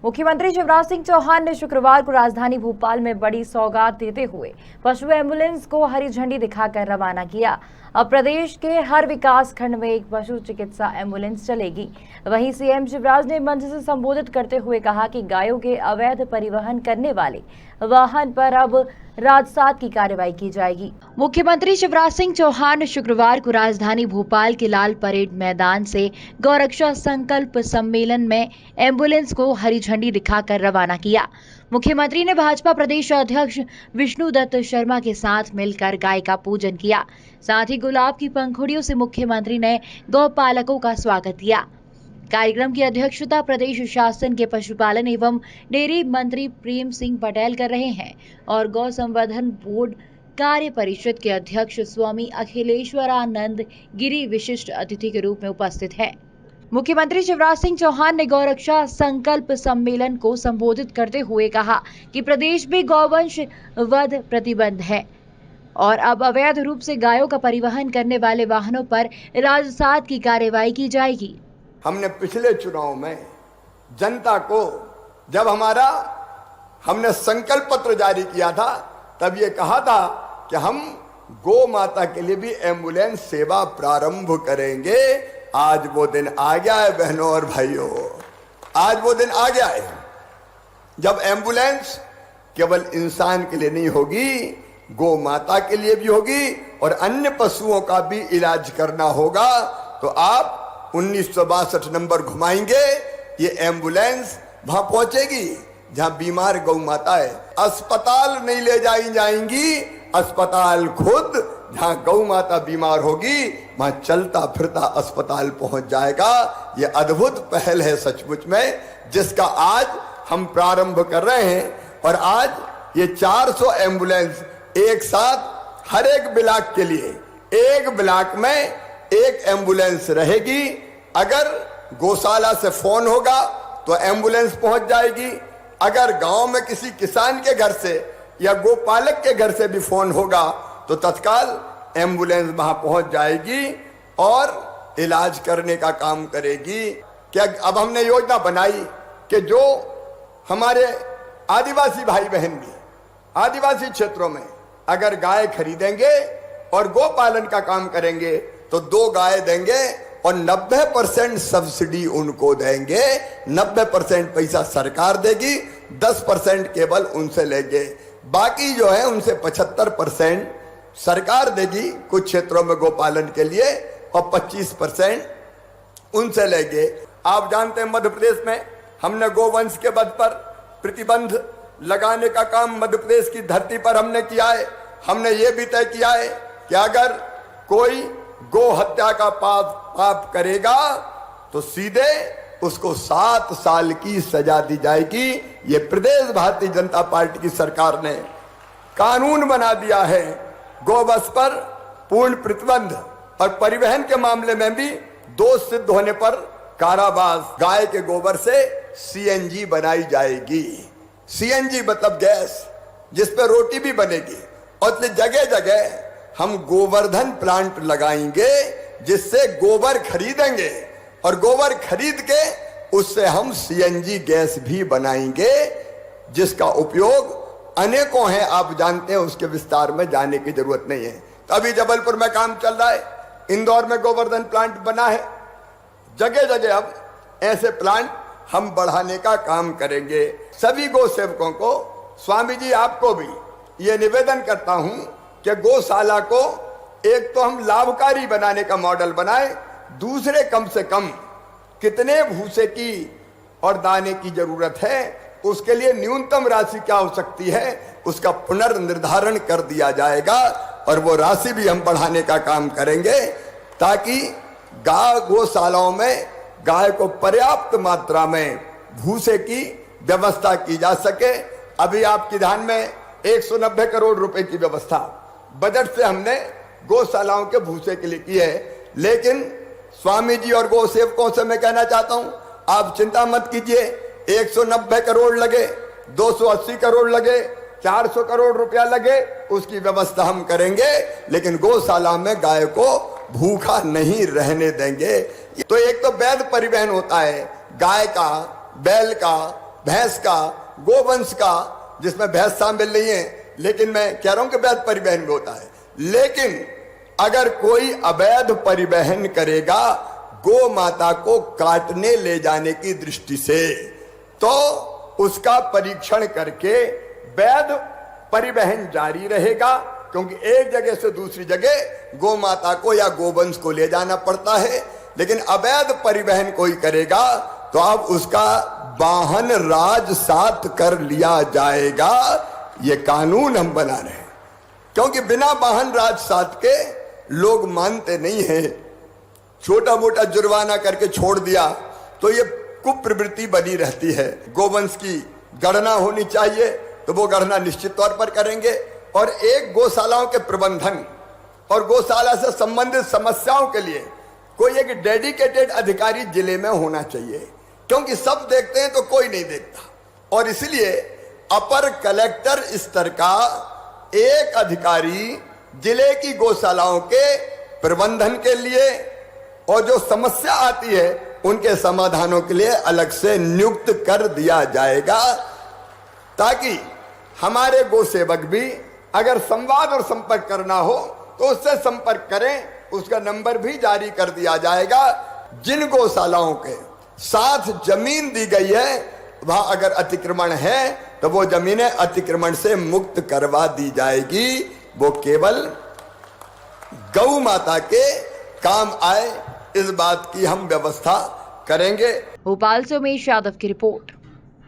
मुख्यमंत्री शिवराज सिंह चौहान ने शुक्रवार को राजधानी भोपाल में बड़ी सौगात देते हुए पशु एम्बुलेंस को हरी झंडी दिखाकर रवाना किया। अब प्रदेश के हर विकास खंड में एक पशु चिकित्सा एम्बुलेंस चलेगी। वहीं सीएम शिवराज ने मंच से संबोधित करते हुए कहा कि गायों के अवैध परिवहन करने वाले वाहन पर अब राजसात की कार्रवाई की जाएगी। मुख्यमंत्री शिवराज सिंह चौहान ने शुक्रवार को राजधानी भोपाल के लाल परेड मैदान से गौरक्षा संकल्प सम्मेलन में एम्बुलेंस को हरी झंडी दिखाकर रवाना किया। मुख्यमंत्री ने भाजपा प्रदेश अध्यक्ष विष्णुदत्त शर्मा के साथ मिलकर गाय का पूजन किया। साथ ही गुलाब की पंखुड़ियों से मुख्यमंत्री ने गौपालकों का स्वागत किया। कार्यक्रम की अध्यक्षता प्रदेश शासन के पशुपालन एवं डेयरी मंत्री प्रेम सिंह पटेल कर रहे हैं और गौ संवर्धन बोर्ड कार्य परिषद के अध्यक्ष स्वामी अखिलेश्वरानंद गिरी विशिष्ट अतिथि के रूप में उपस्थित है। मुख्यमंत्री शिवराज सिंह चौहान ने गौरक्षा संकल्प सम्मेलन को संबोधित करते हुए कहा कि प्रदेश में गौवंश वध प्रतिबंध है और अब अवैध रूप से गायों का परिवहन करने वाले वाहनों पर राजसात की कार्रवाई की जाएगी। हमने पिछले चुनाव में जनता को जब हमने संकल्प पत्र जारी किया था तब ये कहा था कि हम गौ माता के लिए भी एम्बुलेंस सेवा प्रारंभ करेंगे। आज वो दिन आ गया है बहनों और भाइयों, आज वो दिन आ गया है जब एम्बुलेंस केवल इंसान के लिए नहीं होगी, गौ माता के लिए भी होगी और अन्य पशुओं का भी इलाज करना होगा। तो आप 1962 नंबर घुमाएंगे, ये एम्बुलेंस वहां पहुंचेगी जहां बीमार गौ माता है। अस्पताल नहीं ले जाएंगी, अस्पताल खुद जहां गौ माता बीमार होगी वहां चलता फिरता अस्पताल पहुंच जाएगा। ये अद्भुत पहल है सचमुच में, जिसका आज हम प्रारंभ कर रहे हैं। और आज ये 400 एम्बुलेंस एक साथ हर एक ब्लॉक के लिए, एक ब्लॉक में एक एम्बुलेंस रहेगी। अगर गौशाला से फोन होगा तो एम्बुलेंस पहुंच जाएगी। अगर गांव में किसी किसान के घर से या गोपालक के घर से भी फोन होगा तो तत्काल एम्बुलेंस वहां पहुंच जाएगी और इलाज करने का काम करेगी। क्या अब हमने योजना बनाई कि जो हमारे आदिवासी भाई बहन भी आदिवासी क्षेत्रों में अगर गाय खरीदेंगे और गोपालन का काम करेंगे तो 2 गाय देंगे और 90% सब्सिडी उनको देंगे। 90% पैसा सरकार देगी, 10% केवल उनसे लेंगे। बाकी जो है उनसे 75% सरकार देगी कुछ क्षेत्रों में गोपालन के लिए और 25% उनसे लेंगे। आप जानते हैं मध्य प्रदेश में हमने गोवंश के वध पर प्रतिबंध लगाने का काम मध्य प्रदेश की धरती पर हमने किया है। हमने ये भी तय किया है कि अगर कोई गो हत्या का पाप करेगा तो सीधे उसको 7 साल की सजा दी जाएगी। ये प्रदेश भारतीय जनता पार्टी की सरकार ने कानून बना दिया है। गोवंश पर पूर्ण प्रतिबंध और परिवहन के मामले में भी दोष सिद्ध होने पर कारावास। गाय के गोबर से सीएनजी बनाई जाएगी। सीएनजी मतलब गैस, जिस पर रोटी भी बनेगी। और जगह जगह हम गोवर्धन प्लांट लगाएंगे जिससे गोबर खरीदेंगे और गोबर खरीद के उससे हम सीएनजी गैस भी बनाएंगे, जिसका उपयोग अनेकों हैं। आप जानते हैं, उसके विस्तार में जाने की जरूरत नहीं है। तो अभी जबलपुर में काम चल रहा है, इंदौर में गोवर्धन प्लांट बना है। जगह जगह अब ऐसे प्लांट हम बढ़ाने का काम करेंगे। सभी गौ सेवकों को, स्वामी जी आपको भी ये निवेदन करता हूं कि गौशाला को एक तो हम लाभकारी बनाने का मॉडल बनाए, दूसरे कम से कम कितने भूसे की और दाने की जरूरत है, उसके लिए न्यूनतम राशि क्या हो सकती है, उसका पुनर्निर्धारण कर दिया जाएगा और वो राशि भी हम बढ़ाने का काम करेंगे ताकि गौशालाओं में गाय को पर्याप्त मात्रा में भूसे की व्यवस्था की जा सके। अभी आपके ध्यान में 190 करोड़ रुपए की व्यवस्था बजट से हमने गौशालाओं के भूसे के लिए की है। लेकिन स्वामी जी और गौ सेवकों से मैं कहना चाहता हूं, आप चिंता मत कीजिए। 190 करोड़ लगे, 280 करोड़ लगे, 400 करोड़ रुपया लगे, उसकी व्यवस्था हम करेंगे, लेकिन गौशाला में गाय को भूखा नहीं रहने देंगे। तो एक तो वैध परिवहन होता है गाय का, बैल का, भैंस का, गोवंश का, जिसमें भैंस शामिल नहीं है, लेकिन मैं कह रहा हूं कि वैध परिवहन में होता है। लेकिन अगर कोई अवैध परिवहन करेगा गो माता को काटने ले जाने की दृष्टि से, तो उसका परीक्षण करके वैध परिवहन जारी रहेगा, क्योंकि एक जगह से दूसरी जगह गो माता को या गोवंश को ले जाना पड़ता है। लेकिन अवैध परिवहन कोई करेगा तो अब उसका वाहन राजसात कर लिया जाएगा। ये कानून हम बना रहे हैं, क्योंकि बिना वाहन राजसात के लोग मानते नहीं हैं। छोटा मोटा जुर्माना करके छोड़ दिया तो ये कुप्रवृत्ति बनी रहती है। गोवंश की गणना होनी चाहिए तो वो गणना निश्चित तौर पर करेंगे, और एक गौशालाओं के प्रबंधन और गौशाला से संबंधित समस्याओं के लिए कोई एक डेडिकेटेड अधिकारी जिले में होना चाहिए, क्योंकि सब देखते हैं तो कोई नहीं देखता। और इसलिए अपर कलेक्टर स्तर का एक अधिकारी जिले की गौशालाओं के प्रबंधन के लिए और जो समस्या आती है उनके समाधानों के लिए अलग से नियुक्त कर दिया जाएगा, ताकि हमारे गो सेवक भी अगर संवाद और संपर्क करना हो तो उससे संपर्क करें। उसका नंबर भी जारी कर दिया जाएगा। जिन गौशालाओं के साथ जमीन दी गई है वहां अगर अतिक्रमण है तो वो जमीनें अतिक्रमण से मुक्त करवा दी जाएगी। वो केवल गौ माता के काम आए, इस बात की हम व्यवस्था करेंगे। भोपाल से उमेश यादव की रिपोर्ट।